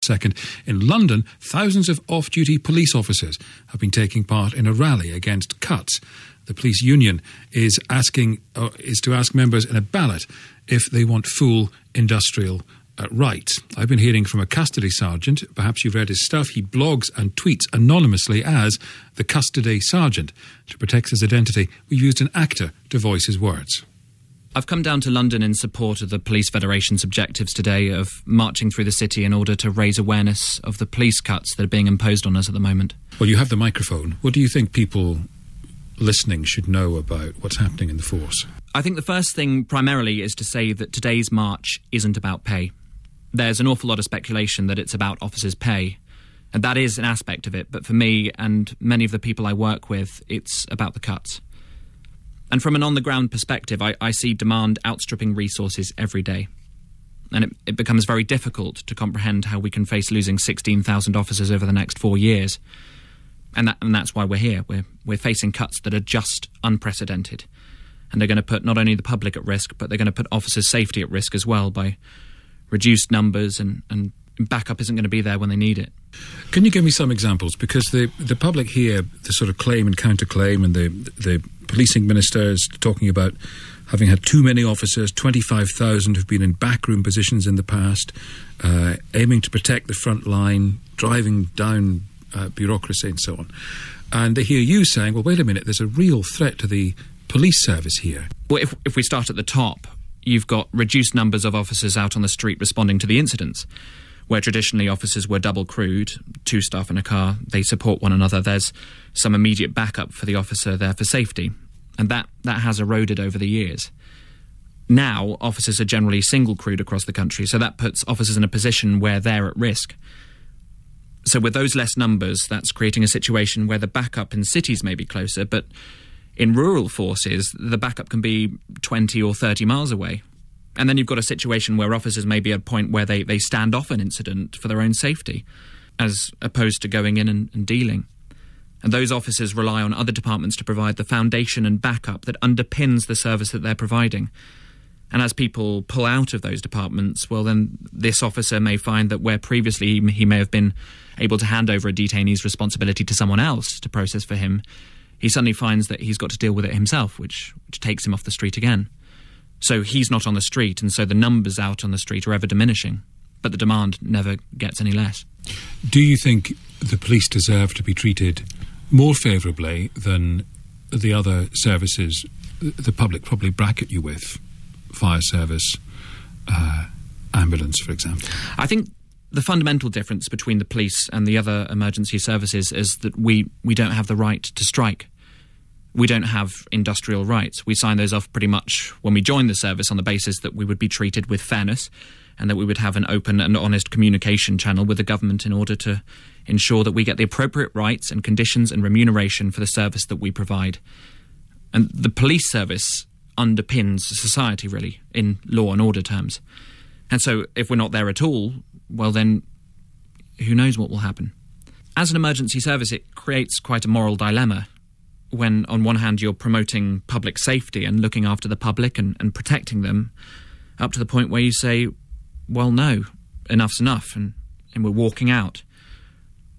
Second, in London, thousands of off-duty police officers have been taking part in a rally against cuts. The police union is to ask members in a ballot if they want full industrial rights. I've been hearing from a custody sergeant. Perhaps you've read his stuff. He blogs and tweets anonymously as the custody sergeant. To protect his identity, we've used an actor to voice his words. I've come down to London in support of the Police Federation's objectives today of marching through the city in order to raise awareness of the police cuts that are being imposed on us at the moment. Well, you have the microphone. What do you think people listening should know about what's happening in the force? I think the first thing primarily is to say that today's march isn't about pay. There's an awful lot of speculation that it's about officers' pay, and that is an aspect of it, but for me and many of the people I work with, it's about the cuts. And from an on-the-ground perspective, I see demand outstripping resources every day. And it becomes very difficult to comprehend how we can face losing 16,000 officers over the next 4 years. And that's why we're here. We're facing cuts that are just unprecedented. And they're going to put not only the public at risk, but they're going to put officers' safety at risk as well by reduced numbers, and backup isn't going to be there when they need it. Can you give me some examples? Because the public hear the sort of claim and counterclaim, and the policing ministers talking about having had too many officers, 25,000 who've been in backroom positions in the past, aiming to protect the front line, driving down bureaucracy and so on. And they hear you saying, well, wait a minute, there's a real threat to the police service here. Well, if we start at the top, you've got reduced numbers of officers out on the street responding to the incidents, where traditionally officers were double crewed, 2 staff in a car, they support one another. There's some immediate backup for the officer there for safety, and that has eroded over the years. Now, officers are generally single crewed across the country, so that puts officers in a position where they're at risk. So with those less numbers, that's creating a situation where the backup in cities may be closer, but in rural forces, the backup can be 20 or 30 miles away. And then you've got a situation where officers may be at a point where they stand off an incident for their own safety, as opposed to going in and dealing. And those officers rely on other departments to provide the foundation and backup that underpins the service that they're providing. And as people pull out of those departments, well, then this officer may find that where previously he may have been able to hand over a detainee's responsibility to someone else to process for him, he suddenly finds that he's got to deal with it himself, which takes him off the street again. So he's not on the street, and so the numbers out on the street are ever diminishing, but the demand never gets any less. Do you think the police deserve to be treated more favourably than the other services the public probably bracket you with? Fire service, ambulance, for example. I think the fundamental difference between the police and the other emergency services is that we don't have the right to strike. We don't have industrial rights. We sign those off pretty much when we join the service on the basis that we would be treated with fairness and that we would have an open and honest communication channel with the government in order to ensure that we get the appropriate rights and conditions and remuneration for the service that we provide. And the police service underpins society, really, in law and order terms. And so if we're not there at all, well then, who knows what will happen. As an emergency service, it creates quite a moral dilemma when, on one hand, you're promoting public safety and looking after the public and protecting them, up to the point where you say, well, no, enough's enough, and we're walking out.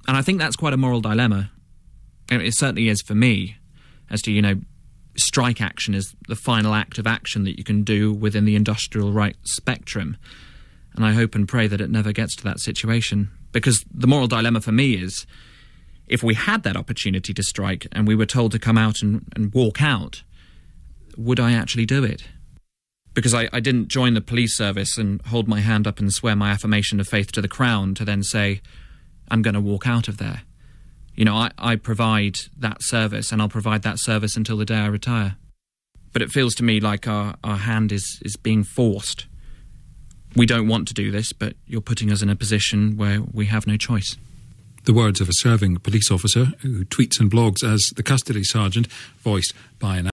And I think that's quite a moral dilemma. And it certainly is for me, as to, strike action is the final act of action that you can do within the industrial rights spectrum. And I hope and pray that it never gets to that situation. Because the moral dilemma for me is, if we had that opportunity to strike and we were told to come out and walk out, would I actually do it? Because I didn't join the police service and hold my hand up and swear my affirmation of faith to the Crown to then say, I'm going to walk out of there. I provide that service, and I'll provide that service until the day I retire. But it feels to me like our hand is being forced. We don't want to do this, but you're putting us in a position where we have no choice. The words of a serving police officer who tweets and blogs as the custody sergeant, voiced by an